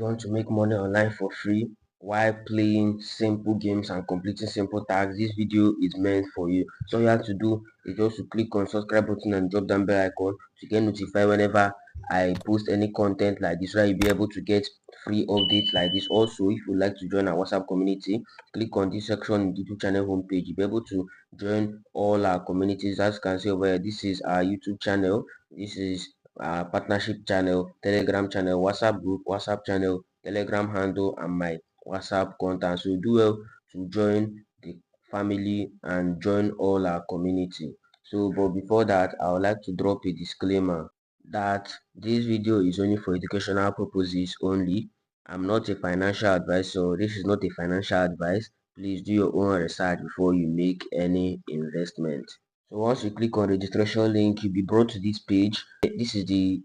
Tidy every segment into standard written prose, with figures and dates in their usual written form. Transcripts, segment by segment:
you want to make money online for free while playing simple games and completing simple tasks, this video is meant for you. So all you have to do is just to click on subscribe button and drop down bell icon to get notified whenever I post any content like this, so you'll be able to get free updates like this. Also, if you'd like to join our WhatsApp community, click on this section in the YouTube channel homepage. You'll be able to join all our communities. As you can see over here, this is our YouTube channel, this is our partnership channel, Telegram channel, WhatsApp group, WhatsApp channel, Telegram handle, and my WhatsApp contact. So do well to join the family and join all our community. So but before that, I would like to drop a disclaimer that this video is only for educational purposes only. I'm not a financial advisor. This is not a financial advice. Please do your own research before you make any investment. So once you click on registration link, you'll be brought to this page. This is the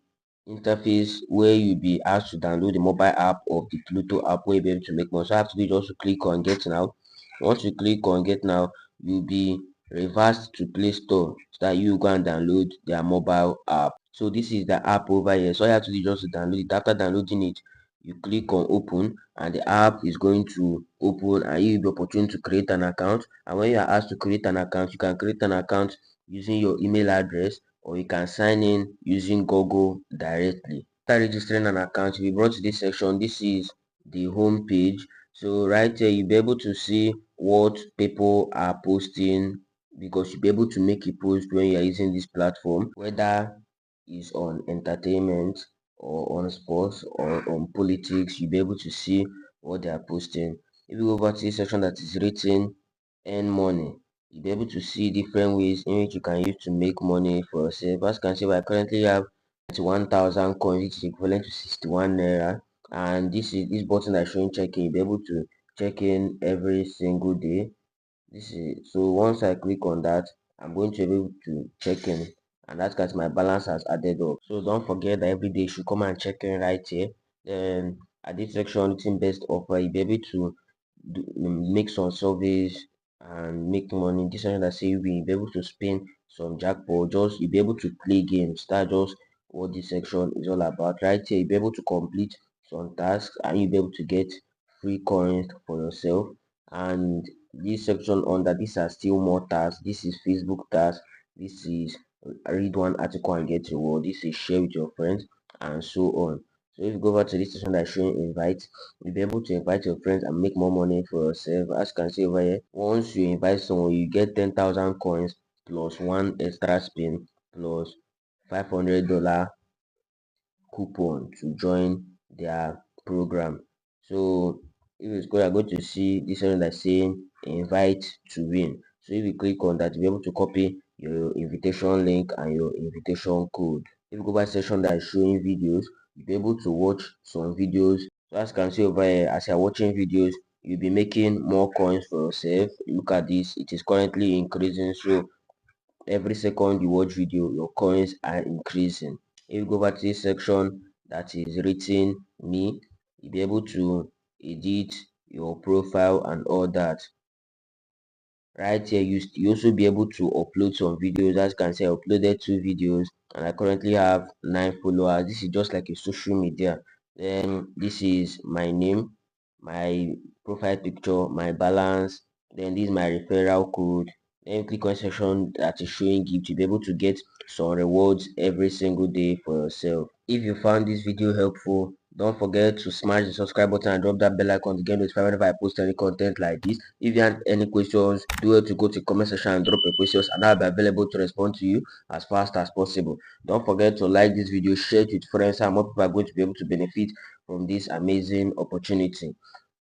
interface where you'll be asked to download the mobile app of the Pluto app where you'll be able to make money. So I have to do is also click on get now. Once you click on get now, you'll be reversed to Play Store so that you go and download their mobile app. So this is the app over here. So all you have to do is just to download it. After downloading it, you click on open and the app is going to open and you will be opportunity to create an account. And when you are asked to create an account, you can create an account using your email address, or you can sign in using Google directly. After registering an account, you'll be brought to this section. This is the home page. So right here, you'll be able to see what people are posting, because you'll be able to make a post when you are using this platform, whether it's on entertainment or on sports or on politics. You'll be able to see what they are posting. If you go over to this section that is written earn money, you'll be able to see different ways in which you can use to make money for yourself. As you can see, I currently have 1,000 coins, which is equivalent to 61 naira. And this button that's showing check-in. You'll be able to check in every single day. This is so once I click on that, I'm going to be able to check in, and that's because my balance has added up. So don't forget that every day you should come and check in right here. Then at this section, written best offer, you'll be able to make some surveys and make money. This section that say you'll be able to spin some jackpot, just you'll be able to play games. That's just what this section is all about. Right here, you'll be able to complete some tasks and you'll be able to get free coins for yourself. And this section under this are still more tasks. This is Facebook tasks. This is read one article and get reward. This is share with your friends and so on. So if you go over to this section that's showing invite, you'll be able to invite your friends and make more money for yourself. As you can see over here, once you invite someone, you get 10,000 coins plus one extra spin plus $500 coupon to join their program. So if you go, you're going to see this one that's saying invite to win. So if you click on that, you'll be able to copy your invitation link and your invitation code. If you go back section that is showing videos, you'll be able to watch some videos. So as you can see over here, as you're watching videos, you'll be making more coins for yourself. Look at this, it is currently increasing. So every second you watch video, your coins are increasing. If you go back to this section that is written me, you'll be able to edit your profile and all that. Right here, you also be able to upload some videos. As you can see, I uploaded 2 videos and I currently have 9 followers. This is just like a social media. Then this is my name, my profile picture, my balance. Then this is my referral code. Then click on section that is showing gift. You'll be able to get some rewards every single day for yourself. If you found this video helpful, don't forget to smash the subscribe button and drop that bell icon to get notified whenever I post any content like this. If you have any questions, do well to go to the comment section and drop your questions, and I'll be available to respond to you as fast as possible. Don't forget to like this video, share it with friends, and more people are going to be able to benefit from this amazing opportunity.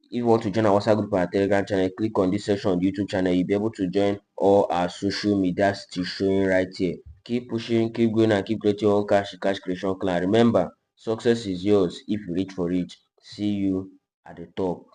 If you want to join our WhatsApp group and our Telegram channel, click on this section on the YouTube channel. You'll be able to join all our social media still showing right here. Keep pushing, keep going, and keep creating your own cash creation clan. Remember, success is yours if you reach for it. See you at the top.